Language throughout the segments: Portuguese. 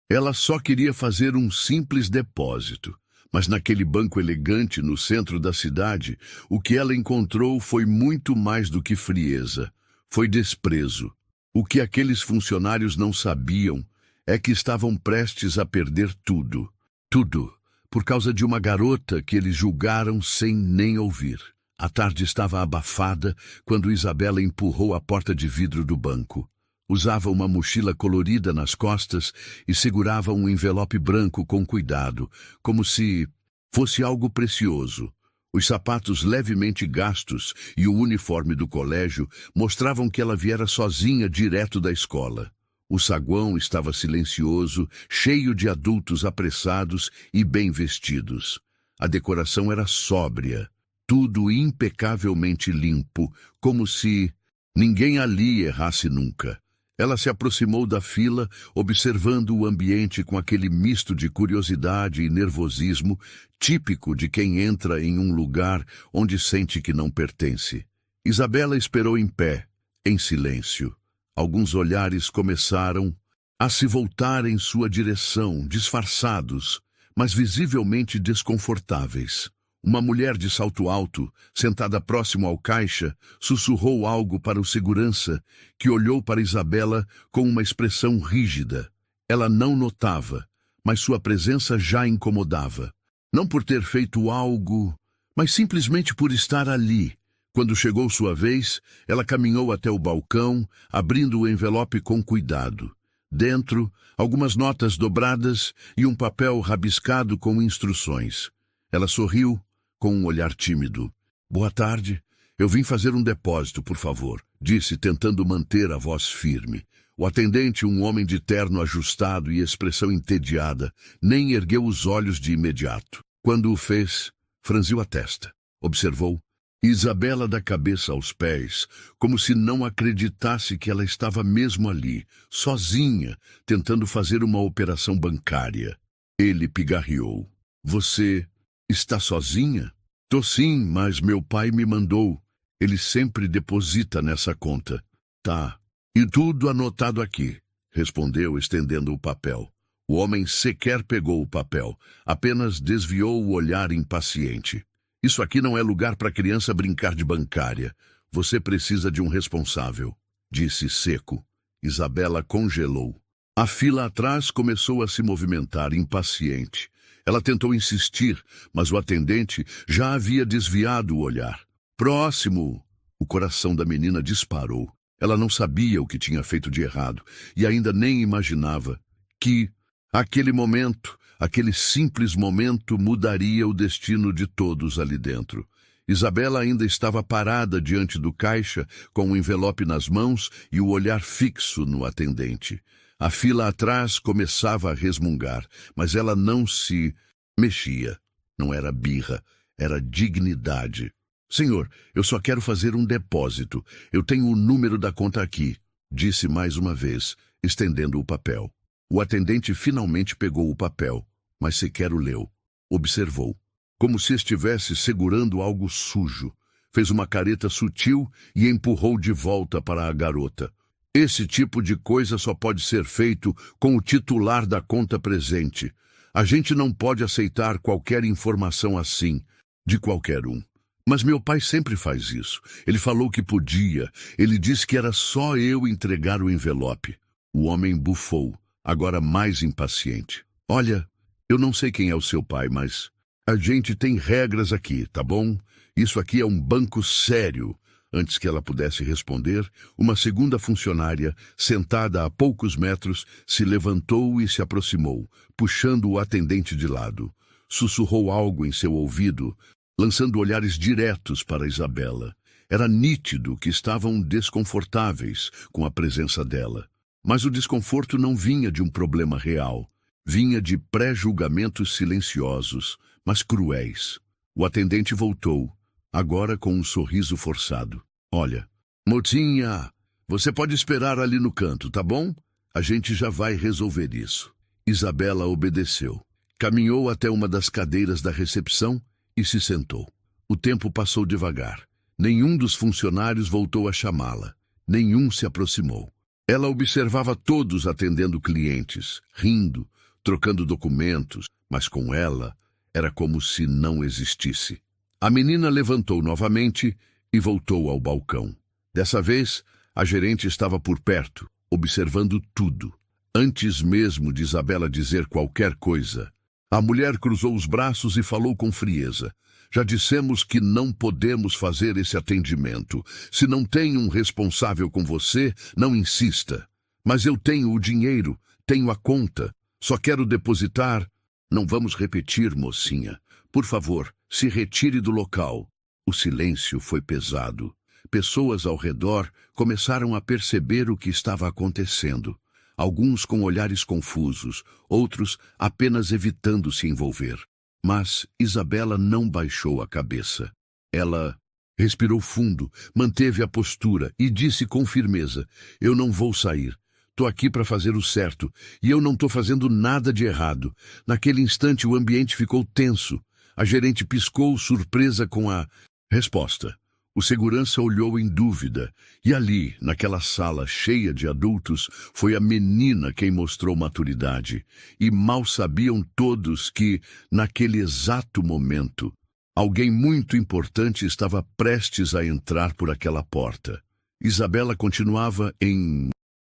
Ela só queria fazer um simples depósito. Mas naquele banco elegante no centro da cidade, o que ela encontrou foi muito mais do que frieza. Foi desprezo. O que aqueles funcionários não sabiam é que estavam prestes a perder tudo. Tudo, por causa de uma garota que eles julgaram sem nem ouvir. A tarde estava abafada quando Isabela empurrou a porta de vidro do banco. Usava uma mochila colorida nas costas e segurava um envelope branco com cuidado, como se fosse algo precioso. Os sapatos levemente gastos e o uniforme do colégio mostravam que ela viera sozinha direto da escola. O saguão estava silencioso, cheio de adultos apressados e bem vestidos. A decoração era sóbria, tudo impecavelmente limpo, como se ninguém ali errasse nunca. Ela se aproximou da fila, observando o ambiente com aquele misto de curiosidade e nervosismo típico de quem entra em um lugar onde sente que não pertence. Isabela esperou em pé, em silêncio. Alguns olhares começaram a se voltar em sua direção, disfarçados, mas visivelmente desconfortáveis. Uma mulher de salto alto, sentada próximo ao caixa, sussurrou algo para o segurança, que olhou para Isabela com uma expressão rígida. Ela não notava, mas sua presença já incomodava. Não por ter feito algo, mas simplesmente por estar ali. Quando chegou sua vez, ela caminhou até o balcão, abrindo o envelope com cuidado. Dentro, algumas notas dobradas e um papel rabiscado com instruções. Ela sorriu, com um olhar tímido. "Boa tarde. Eu vim fazer um depósito, por favor", disse, tentando manter a voz firme. O atendente, um homem de terno ajustado e expressão entediada, nem ergueu os olhos de imediato. Quando o fez, franziu a testa. Observou Isabela da cabeça aos pés, como se não acreditasse que ela estava mesmo ali, sozinha, tentando fazer uma operação bancária. Ele pigarreou. "Você está sozinha?" "Tô sim, mas meu pai me mandou. Ele sempre deposita nessa conta." "Tá. E tudo anotado aqui", respondeu, estendendo o papel. O homem sequer pegou o papel, apenas desviou o olhar impaciente. "Isso aqui não é lugar para criança brincar de bancária. Você precisa de um responsável", disse seco. Isabela congelou. A fila atrás começou a se movimentar, impaciente. Ela tentou insistir, mas o atendente já havia desviado o olhar. "Próximo!" O coração da menina disparou. Ela não sabia o que tinha feito de errado e ainda nem imaginava que aquele momento, aquele simples momento, mudaria o destino de todos ali dentro. Isabela ainda estava parada diante do caixa, com o envelope nas mãos e o olhar fixo no atendente. A fila atrás começava a resmungar, mas ela não se mexia. Não era birra, era dignidade. "Senhor, eu só quero fazer um depósito. Eu tenho o número da conta aqui", disse mais uma vez, estendendo o papel. O atendente finalmente pegou o papel, mas sequer o leu. Observou, como se estivesse segurando algo sujo. Fez uma careta sutil e empurrou de volta para a garota. "Esse tipo de coisa só pode ser feito com o titular da conta presente. A gente não pode aceitar qualquer informação assim, de qualquer um. Mas meu pai sempre faz isso. Ele falou que podia. Ele disse que era só eu entregar o envelope." O homem bufou, agora mais impaciente. "Olha, eu não sei quem é o seu pai, mas a gente tem regras aqui, tá bom? Isso aqui é um banco sério." Antes que ela pudesse responder, uma segunda funcionária, sentada a poucos metros, se levantou e se aproximou, puxando o atendente de lado. Sussurrou algo em seu ouvido, lançando olhares diretos para Isabela. Era nítido que estavam desconfortáveis com a presença dela. Mas o desconforto não vinha de um problema real. Vinha de pré-julgamentos silenciosos, mas cruéis. O atendente voltou, agora com um sorriso forçado. "Olha, mocinha, você pode esperar ali no canto, tá bom? A gente já vai resolver isso." Isabela obedeceu. Caminhou até uma das cadeiras da recepção e se sentou. O tempo passou devagar. Nenhum dos funcionários voltou a chamá-la. Nenhum se aproximou. Ela observava todos atendendo clientes, rindo, trocando documentos, mas com ela era como se não existisse. A menina levantou novamente e voltou ao balcão. Dessa vez, a gerente estava por perto, observando tudo. Antes mesmo de Isabela dizer qualquer coisa, a mulher cruzou os braços e falou com frieza. Já dissemos que não podemos fazer esse atendimento. Se não tem um responsável com você, não insista. Mas eu tenho o dinheiro, tenho a conta. Só quero depositar. Não vamos repetir, mocinha. Por favor, se retire do local. O silêncio foi pesado. Pessoas ao redor começaram a perceber o que estava acontecendo. Alguns com olhares confusos, outros apenas evitando se envolver. Mas Isabela não baixou a cabeça. Ela respirou fundo, manteve a postura e disse com firmeza: eu não vou sair. Estou aqui para fazer o certo e eu não estou fazendo nada de errado. Naquele instante o ambiente ficou tenso. A gerente piscou, surpresa com a resposta. O segurança olhou em dúvida, e ali, naquela sala cheia de adultos, foi a menina quem mostrou maturidade. E mal sabiam todos que, naquele exato momento, alguém muito importante estava prestes a entrar por aquela porta. Isabela continuava em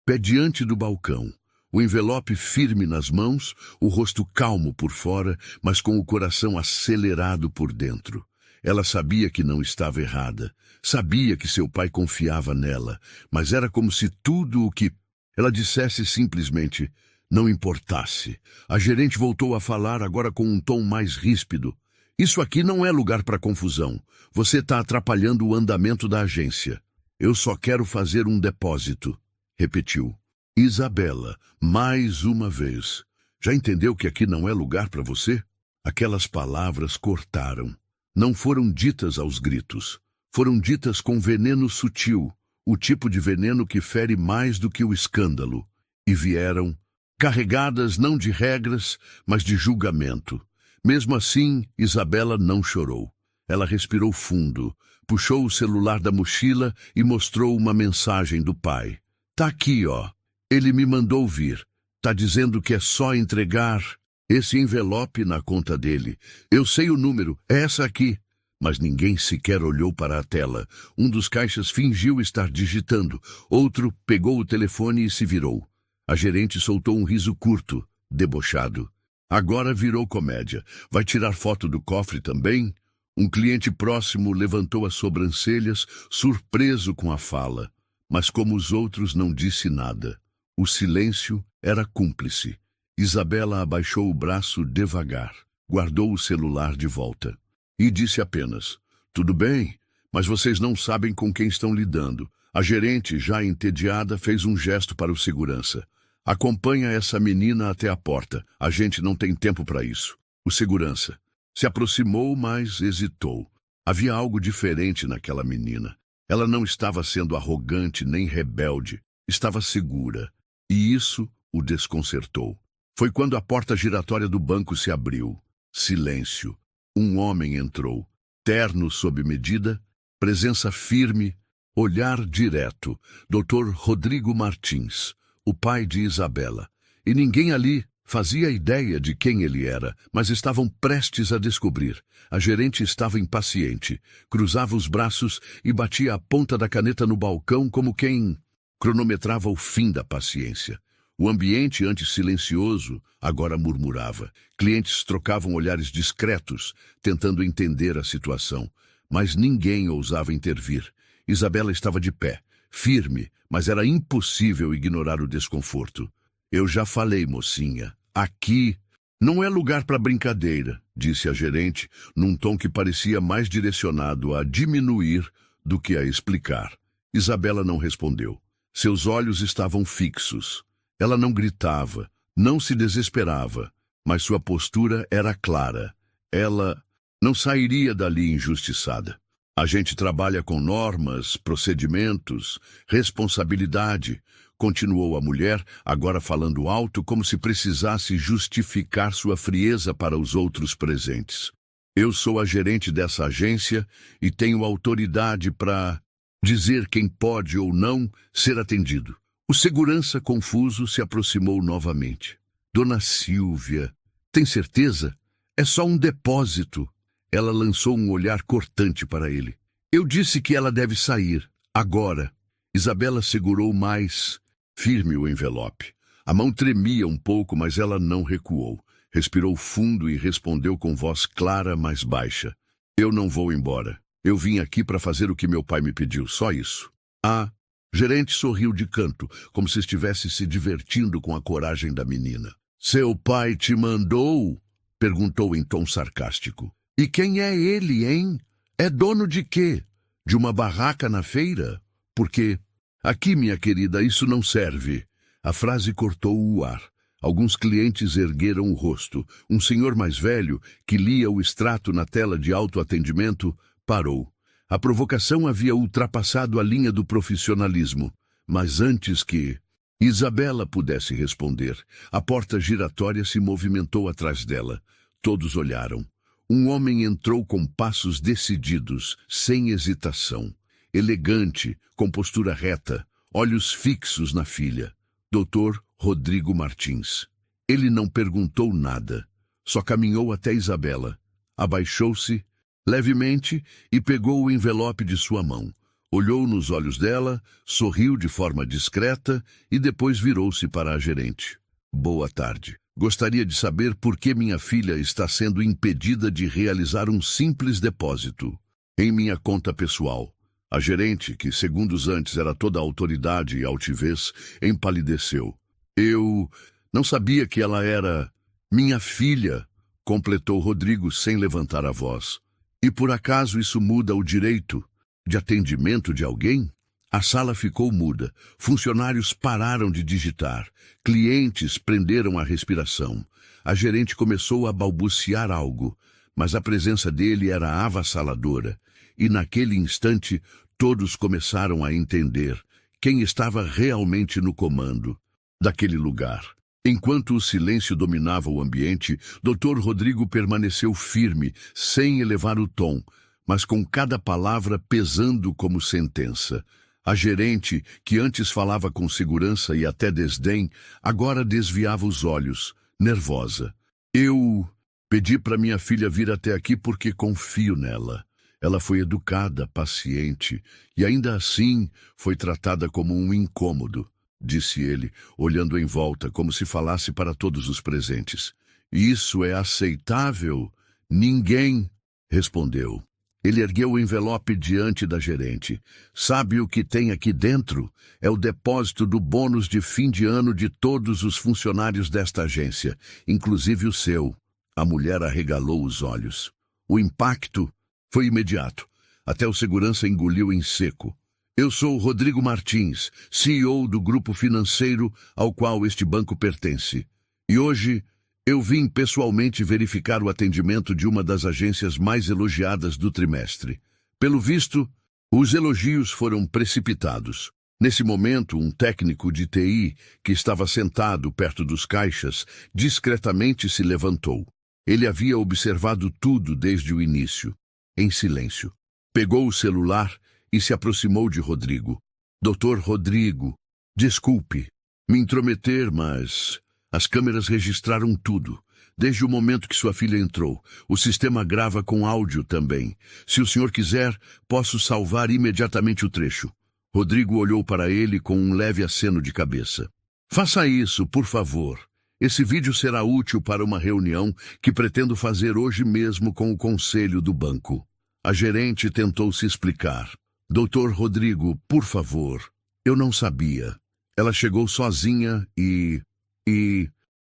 pé diante do balcão, o envelope firme nas mãos, o rosto calmo por fora, mas com o coração acelerado por dentro. Ela sabia que não estava errada, sabia que seu pai confiava nela, mas era como se tudo o que ela dissesse simplesmente não importasse. A gerente voltou a falar, agora com um tom mais ríspido. Isso aqui não é lugar para confusão. Você está atrapalhando o andamento da agência. Eu só quero fazer um depósito, repetiu. Isabela, mais uma vez. Já entendeu que aqui não é lugar para você? Aquelas palavras cortaram. Não foram ditas aos gritos. Foram ditas com veneno sutil, o tipo de veneno que fere mais do que o escândalo. E vieram, carregadas não de regras, mas de julgamento. Mesmo assim, Isabela não chorou. Ela respirou fundo, puxou o celular da mochila e mostrou uma mensagem do pai. Tá aqui, ó. Ele me mandou vir. Tá dizendo que é só entregar esse envelope na conta dele. Eu sei o número, é essa aqui. Mas ninguém sequer olhou para a tela. Um dos caixas fingiu estar digitando. Outro pegou o telefone e se virou. A gerente soltou um riso curto, debochado. Agora virou comédia. Vai tirar foto do cofre também? Um cliente próximo levantou as sobrancelhas, surpreso com a fala. Mas como os outros, não disse nada. O silêncio era cúmplice. Isabela abaixou o braço devagar, guardou o celular de volta e disse apenas: tudo bem, mas vocês não sabem com quem estão lidando. A gerente, já entediada, fez um gesto para o segurança. Acompanha essa menina até a porta. A gente não tem tempo para isso. O segurança se aproximou, mas hesitou. Havia algo diferente naquela menina. Ela não estava sendo arrogante nem rebelde. Estava segura. E isso o desconcertou. Foi quando a porta giratória do banco se abriu. Silêncio. Um homem entrou. Terno sob medida, presença firme, olhar direto. Dr. Rodrigo Martins, o pai de Isabela. E ninguém ali fazia ideia de quem ele era, mas estavam prestes a descobrir. A gerente estava impaciente. Cruzava os braços e batia a ponta da caneta no balcão como quem cronometrava o fim da paciência. O ambiente, antes silencioso, agora murmurava. Clientes trocavam olhares discretos, tentando entender a situação. Mas ninguém ousava intervir. Isabela estava de pé, firme, mas era impossível ignorar o desconforto. Eu já falei, mocinha. Aqui não é lugar para brincadeira, disse a gerente, num tom que parecia mais direcionado a diminuir do que a explicar. Isabela não respondeu. Seus olhos estavam fixos. Ela não gritava, não se desesperava, mas sua postura era clara. Ela não sairia dali injustiçada. A gente trabalha com normas, procedimentos, responsabilidade, continuou a mulher, agora falando alto como se precisasse justificar sua frieza para os outros presentes. Eu sou a gerente dessa agência e tenho autoridade para dizer quem pode ou não ser atendido. O segurança, confuso, se aproximou novamente. Dona Silvia, tem certeza? É só um depósito. Ela lançou um olhar cortante para ele. Eu disse que ela deve sair, agora. Isabela segurou mais firme o envelope. A mão tremia um pouco, mas ela não recuou. Respirou fundo e respondeu com voz clara, mas baixa. Eu não vou embora. Eu vim aqui para fazer o que meu pai me pediu, só isso. Ah, gerente sorriu de canto, como se estivesse se divertindo com a coragem da menina. Seu pai te mandou? Perguntou em tom sarcástico. E quem é ele, hein? É dono de quê? De uma barraca na feira? Porque... Aqui, minha querida, isso não serve. A frase cortou o ar. Alguns clientes ergueram o rosto. Um senhor mais velho, que lia o extrato na tela de autoatendimento, parou. A provocação havia ultrapassado a linha do profissionalismo. Mas antes que Isabela pudesse responder, a porta giratória se movimentou atrás dela. Todos olharam. Um homem entrou com passos decididos, sem hesitação. Elegante, com postura reta, olhos fixos na filha. Dr. Rodrigo Martins. Ele não perguntou nada, só caminhou até Isabela. Abaixou-se levemente e pegou o envelope de sua mão. Olhou nos olhos dela, sorriu de forma discreta e depois virou-se para a gerente. Boa tarde. Gostaria de saber por que minha filha está sendo impedida de realizar um simples depósito em minha conta pessoal. A gerente, que segundos antes era toda autoridade e altivez, empalideceu. Eu não sabia que ela era minha filha, completou Rodrigo sem levantar a voz. E por acaso isso muda o direito de atendimento de alguém? A sala ficou muda. Funcionários pararam de digitar. Clientes prenderam a respiração. A gerente começou a balbuciar algo, mas a presença dele era avassaladora. E naquele instante, todos começaram a entender quem estava realmente no comando daquele lugar. Enquanto o silêncio dominava o ambiente, Dr. Rodrigo permaneceu firme, sem elevar o tom, mas com cada palavra pesando como sentença. A gerente, que antes falava com segurança e até desdém, agora desviava os olhos, nervosa. Eu pedi para minha filha vir até aqui porque confio nela. Ela foi educada, paciente, e ainda assim foi tratada como um incômodo, disse ele, olhando em volta como se falasse para todos os presentes. Isso é aceitável? Ninguém respondeu. Ele ergueu o envelope diante da gerente. Sabe o que tem aqui dentro? É o depósito do bônus de fim de ano de todos os funcionários desta agência, inclusive o seu. A mulher arregalou os olhos. O impacto foi imediato. Até o segurança engoliu em seco. Eu sou Rodrigo Martins, CEO do grupo financeiro ao qual este banco pertence. E hoje eu vim pessoalmente verificar o atendimento de uma das agências mais elogiadas do trimestre. Pelo visto, os elogios foram precipitados. Nesse momento, um técnico de TI, que estava sentado perto dos caixas, discretamente se levantou. Ele havia observado tudo desde o início, em silêncio. Pegou o celular e se aproximou de Rodrigo. Doutor Rodrigo, desculpe me intrometer, mas as câmeras registraram tudo. Desde o momento que sua filha entrou. O sistema grava com áudio também. Se o senhor quiser, posso salvar imediatamente o trecho. Rodrigo olhou para ele com um leve aceno de cabeça. Faça isso, por favor. Esse vídeo será útil para uma reunião que pretendo fazer hoje mesmo com o conselho do banco. A gerente tentou se explicar. Doutor Rodrigo, por favor. Eu não sabia. Ela chegou sozinha e...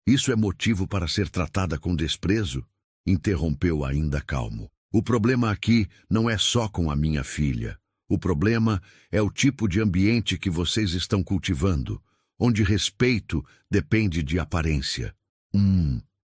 Isso é motivo para ser tratada com desprezo? Interrompeu ainda calmo. O problema aqui não é só com a minha filha. O problema é o tipo de ambiente que vocês estão cultivando, onde respeito depende de aparência.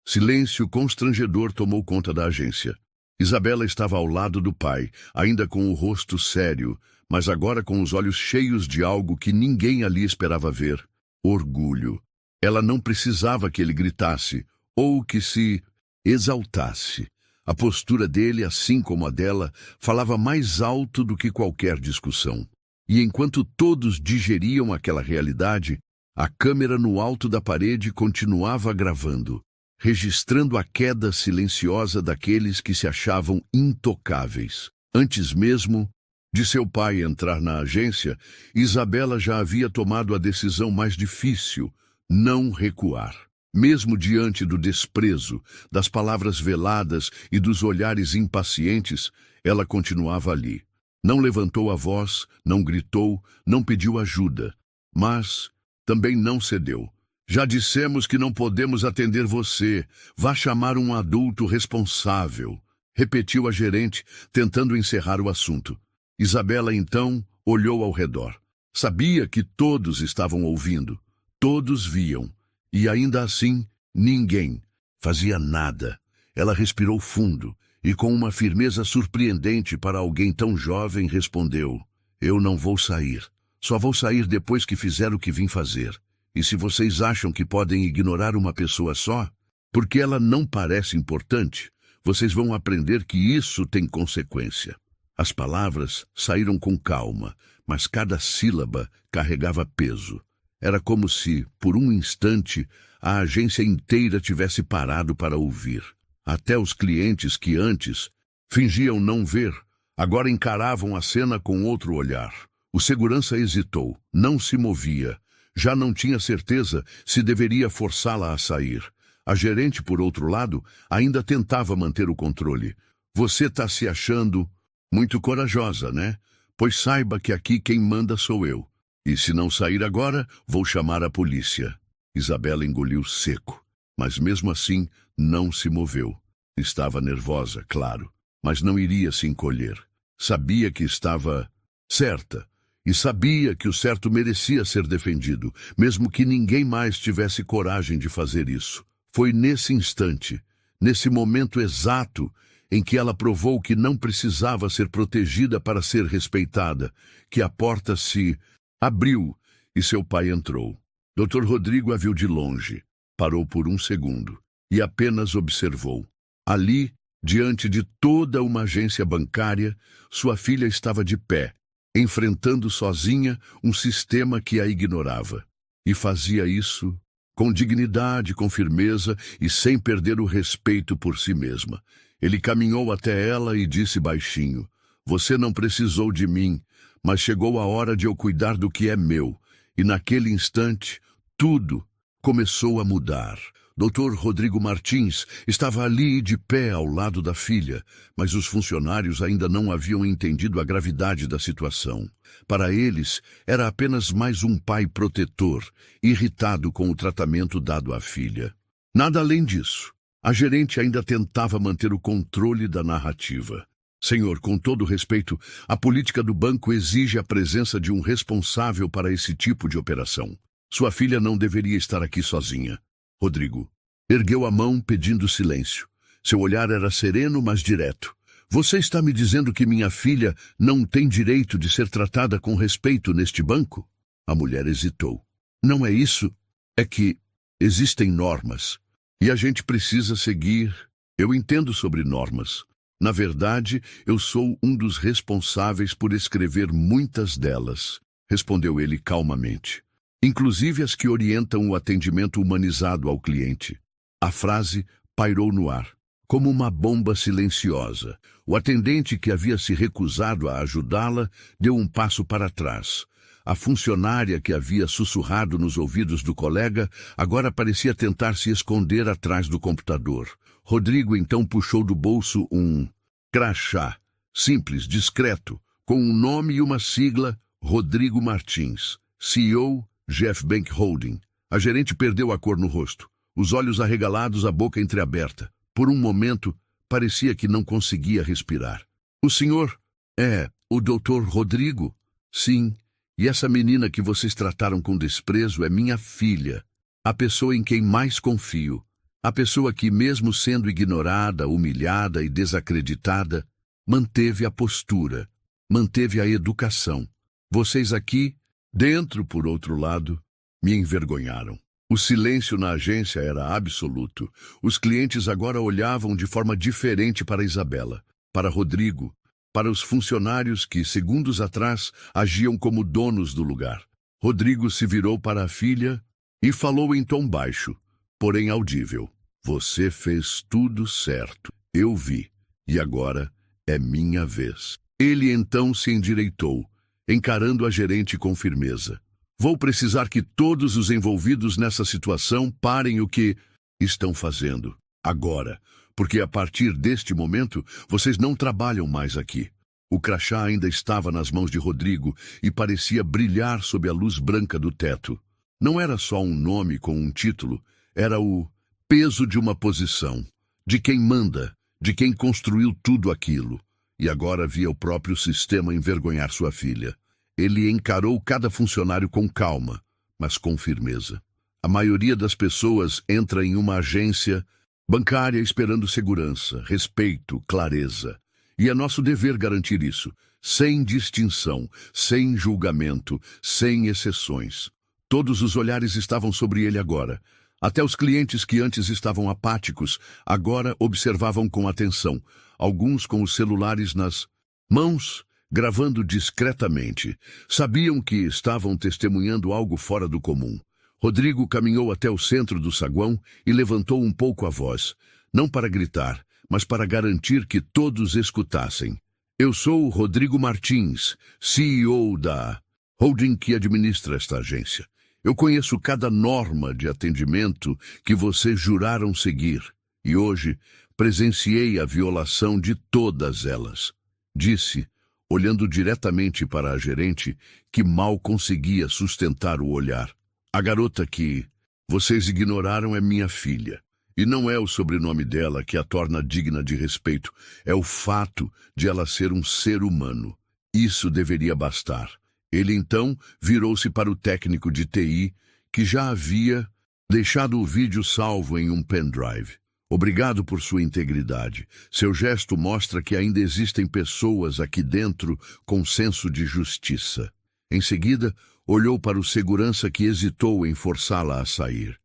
Silêncio constrangedor tomou conta da agência. Isabela estava ao lado do pai, ainda com o rosto sério, mas agora com os olhos cheios de algo que ninguém ali esperava ver. Orgulho. Ela não precisava que ele gritasse, ou que se exaltasse. A postura dele, assim como a dela, falava mais alto do que qualquer discussão. E enquanto todos digeriam aquela realidade, A câmera no alto da parede continuava gravando, registrando a queda silenciosa daqueles que se achavam intocáveis. Antes mesmo de seu pai entrar na agência, Isabela já havia tomado a decisão mais difícil: não recuar. Mesmo diante do desprezo, das palavras veladas e dos olhares impacientes, ela continuava ali. Não levantou a voz, não gritou, não pediu ajuda, mas também não cedeu. Já dissemos que não podemos atender você. Vá chamar um adulto responsável, repetiu a gerente, tentando encerrar o assunto. Isabela, então, olhou ao redor. Sabia que todos estavam ouvindo, todos viam, e ainda assim, ninguém fazia nada. Ela respirou fundo e, com uma firmeza surpreendente para alguém tão jovem, respondeu: eu não vou sair. Só vou sair depois que fizer o que vim fazer. E se vocês acham que podem ignorar uma pessoa só, porque ela não parece importante, vocês vão aprender que isso tem consequência. As palavras saíram com calma, mas cada sílaba carregava peso. Era como se, por um instante, a agência inteira tivesse parado para ouvir. Até os clientes que antes fingiam não ver, agora encaravam a cena com outro olhar. O segurança hesitou, não se movia. Já não tinha certeza se deveria forçá-la a sair. A gerente, por outro lado, ainda tentava manter o controle. Você está se achando muito corajosa, né? Pois saiba que aqui quem manda sou eu. E se não sair agora, vou chamar a polícia. Isabela engoliu seco, mas mesmo assim não se moveu. Estava nervosa, claro, mas não iria se encolher. Sabia que estava certa. E sabia que o certo merecia ser defendido, mesmo que ninguém mais tivesse coragem de fazer isso. Foi nesse instante, nesse momento exato, em que ela provou que não precisava ser protegida para ser respeitada, que a porta se abriu e seu pai entrou. Dr. Rodrigo a viu de longe, parou por um segundo e apenas observou. Ali, diante de toda uma agência bancária, sua filha estava de pé, enfrentando sozinha um sistema que a ignorava. E fazia isso com dignidade, com firmeza e sem perder o respeito por si mesma. Ele caminhou até ela e disse baixinho: você não precisou de mim, mas chegou a hora de eu cuidar do que é meu. E naquele instante, tudo começou a mudar. Dr. Rodrigo Martins estava ali de pé ao lado da filha, mas os funcionários ainda não haviam entendido a gravidade da situação. Para eles, era apenas mais um pai protetor, irritado com o tratamento dado à filha. Nada além disso. A gerente ainda tentava manter o controle da narrativa. Senhor, com todo respeito, a política do banco exige a presença de um responsável para esse tipo de operação. Sua filha não deveria estar aqui sozinha. Rodrigo ergueu a mão pedindo silêncio. Seu olhar era sereno, mas direto. Você está me dizendo que minha filha não tem direito de ser tratada com respeito neste banco? A mulher hesitou. Não é isso. É que existem normas. E a gente precisa seguir. Eu entendo sobre normas. Na verdade, eu sou um dos responsáveis por escrever muitas delas, respondeu ele calmamente. Inclusive as que orientam o atendimento humanizado ao cliente. A frase pairou no ar, como uma bomba silenciosa. O atendente que havia se recusado a ajudá-la deu um passo para trás. A funcionária que havia sussurrado nos ouvidos do colega agora parecia tentar se esconder atrás do computador. Rodrigo então puxou do bolso um crachá, simples, discreto, com um nome e uma sigla: Rodrigo Martins, CEO Jeff Bank Holding. A gerente perdeu a cor no rosto, os olhos arregalados, a boca entreaberta. Por um momento, parecia que não conseguia respirar. O senhor é o Dr. Rodrigo? Sim, e essa menina que vocês trataram com desprezo é minha filha, a pessoa em quem mais confio. A pessoa que, mesmo sendo ignorada, humilhada e desacreditada, manteve a postura, manteve a educação. Vocês aqui, dentro, por outro lado, me envergonharam. O silêncio na agência era absoluto. Os clientes agora olhavam de forma diferente para Isabela, para Rodrigo, para os funcionários que, segundos atrás, agiam como donos do lugar. Rodrigo se virou para a filha E falou em tom baixo, porém audível. Você fez tudo certo. Eu vi. E agora é minha vez. Ele então se endireitou, encarando a gerente com firmeza. Vou precisar que todos os envolvidos nessa situação parem o que estão fazendo agora, porque a partir deste momento vocês não trabalham mais aqui. O crachá ainda estava nas mãos de Rodrigo e parecia brilhar sob a luz branca do teto. Não era só um nome com um título, era o peso de uma posição, de quem manda, de quem construiu tudo aquilo. E agora via o próprio sistema envergonhar sua filha. Ele encarou cada funcionário com calma, mas com firmeza. A maioria das pessoas entra em uma agência bancária esperando segurança, respeito, clareza. E é nosso dever garantir isso, sem distinção, sem julgamento, sem exceções. Todos os olhares estavam sobre ele agora. Até os clientes que antes estavam apáticos, agora observavam com atenção, alguns com os celulares nas mãos, gravando discretamente. Sabiam que estavam testemunhando algo fora do comum. Rodrigo caminhou até o centro do saguão e levantou um pouco a voz, não para gritar, mas para garantir que todos escutassem. Eu sou o Rodrigo Martins, CEO da holding que administra esta agência. Eu conheço cada norma de atendimento que vocês juraram seguir, e hoje presenciei a violação de todas elas. Disse, olhando diretamente para a gerente, que mal conseguia sustentar o olhar. A garota que vocês ignoraram é minha filha. E não é o sobrenome dela que a torna digna de respeito, é o fato de ela ser um ser humano. Isso deveria bastar. Ele então virou-se para o técnico de TI, que já havia deixado o vídeo salvo em um pendrive. Obrigado por sua integridade. Seu gesto mostra que ainda existem pessoas aqui dentro com senso de justiça. Em seguida, olhou para o segurança que hesitou em forçá-la a sair.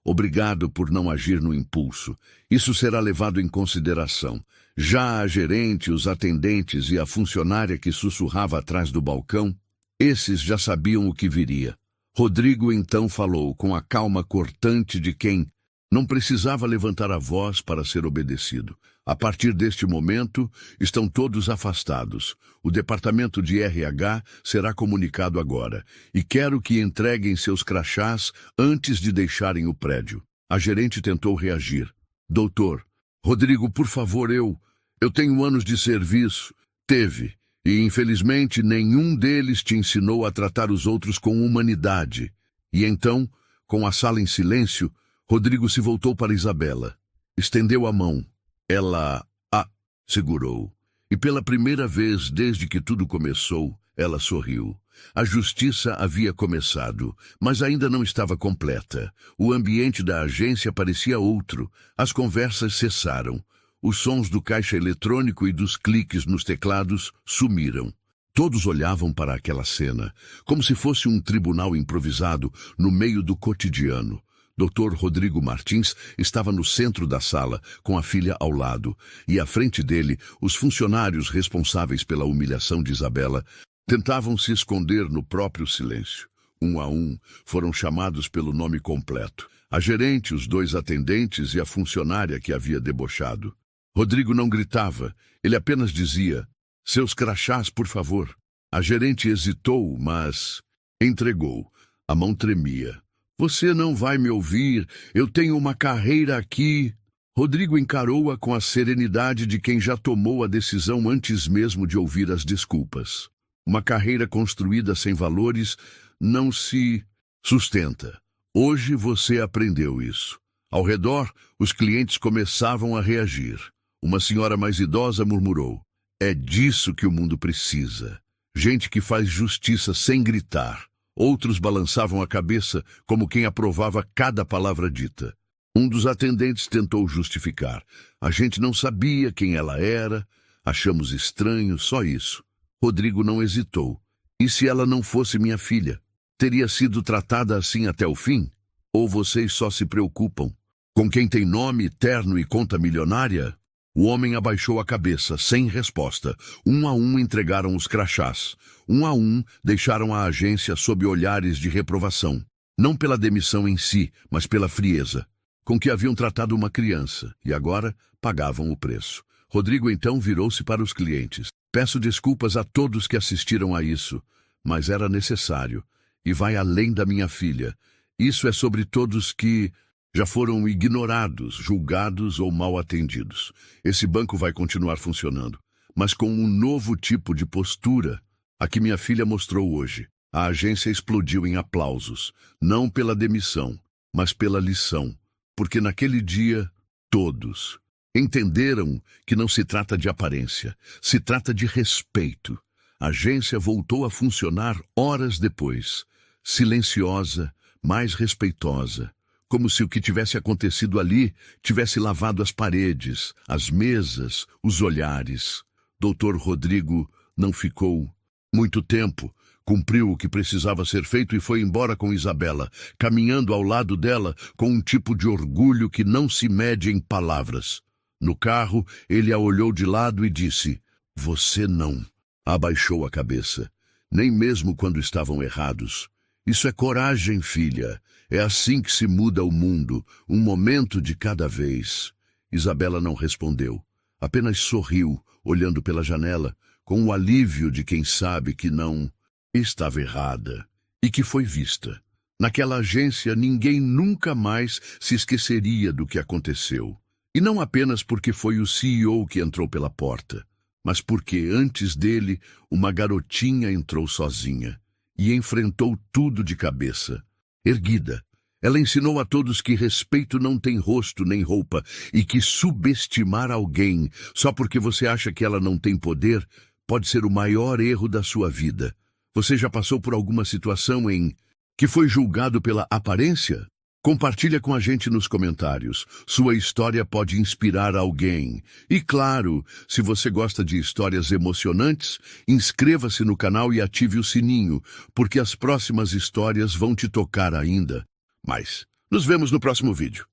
Obrigado por não agir no impulso. Isso será levado em consideração. Já a gerente, os atendentes e a funcionária que sussurrava atrás do balcão, esses já sabiam o que viria. Rodrigo então falou com a calma cortante de quem não precisava levantar a voz para ser obedecido. A partir deste momento, estão todos afastados. O departamento de RH será comunicado agora, e quero que entreguem seus crachás antes de deixarem o prédio. A gerente tentou reagir. Doutor, Rodrigo, por favor, eu tenho anos de serviço. Teve, e infelizmente nenhum deles te ensinou a tratar os outros com humanidade. E então, com a sala em silêncio, Rodrigo se voltou para Isabela. Estendeu a mão. Ela a segurou. E pela primeira vez desde que tudo começou, ela sorriu. A justiça havia começado, mas ainda não estava completa. O ambiente da agência parecia outro. As conversas cessaram. Os sons do caixa eletrônico e dos cliques nos teclados sumiram. Todos olhavam para aquela cena, como se fosse um tribunal improvisado no meio do cotidiano. Dr. Rodrigo Martins estava no centro da sala, com a filha ao lado, e à frente dele, os funcionários responsáveis pela humilhação de Isabela tentavam se esconder no próprio silêncio. Um a um, foram chamados pelo nome completo. A gerente, os dois atendentes e a funcionária que havia debochado. Rodrigo não gritava, ele apenas dizia, seus crachás, por favor. A gerente hesitou, mas entregou. A mão tremia. Você não vai me ouvir, eu tenho uma carreira aqui. Rodrigo encarou-a com a serenidade de quem já tomou a decisão antes mesmo de ouvir as desculpas. Uma carreira construída sem valores não se sustenta. Hoje você aprendeu isso. Ao redor, os clientes começavam a reagir. Uma senhora mais idosa murmurou, é disso que o mundo precisa. Gente que faz justiça sem gritar. Outros balançavam a cabeça como quem aprovava cada palavra dita. Um dos atendentes tentou justificar. A gente não sabia quem ela era, achamos estranho, só isso. Rodrigo não hesitou. E se ela não fosse minha filha? Teria sido tratada assim até o fim? Ou vocês só se preocupam com quem tem nome, terno e conta milionária? O homem abaixou a cabeça, sem resposta. Um a um entregaram os crachás. Um a um deixaram a agência sob olhares de reprovação. Não pela demissão em si, mas pela frieza com que haviam tratado uma criança, e agora pagavam o preço. Rodrigo então virou-se para os clientes. Peço desculpas a todos que assistiram a isso, mas era necessário, e vai além da minha filha. Isso é sobre todos que já foram ignorados, julgados ou mal atendidos. Esse banco vai continuar funcionando, mas com um novo tipo de postura, a que minha filha mostrou hoje. A agência explodiu em aplausos, não pela demissão, mas pela lição. Porque naquele dia, todos entenderam que não se trata de aparência, se trata de respeito. A agência voltou a funcionar horas depois, silenciosa, mais respeitosa, como se o que tivesse acontecido ali tivesse lavado as paredes, as mesas, os olhares. Dr. Rodrigo não ficou muito tempo. Cumpriu o que precisava ser feito e foi embora com Isabela, caminhando ao lado dela com um tipo de orgulho que não se mede em palavras. No carro, ele a olhou de lado e disse: "Você não." Abaixou a cabeça, nem mesmo quando estavam errados. Isso é coragem, filha. É assim que se muda o mundo, um momento de cada vez. Isabela não respondeu, apenas sorriu, olhando pela janela, com o alívio de quem sabe que não estava errada e que foi vista. Naquela agência, ninguém nunca mais se esqueceria do que aconteceu. E não apenas porque foi o CEO que entrou pela porta, mas porque, antes dele, uma garotinha entrou sozinha e enfrentou tudo de cabeça, erguida. Ela ensinou a todos que respeito não tem rosto nem roupa e que subestimar alguém só porque você acha que ela não tem poder pode ser o maior erro da sua vida. Você já passou por alguma situação em que foi julgado pela aparência? Compartilha com a gente nos comentários. Sua história pode inspirar alguém. E claro, se você gosta de histórias emocionantes, inscreva-se no canal e ative o sininho, porque as próximas histórias vão te tocar ainda. Mas nos vemos no próximo vídeo.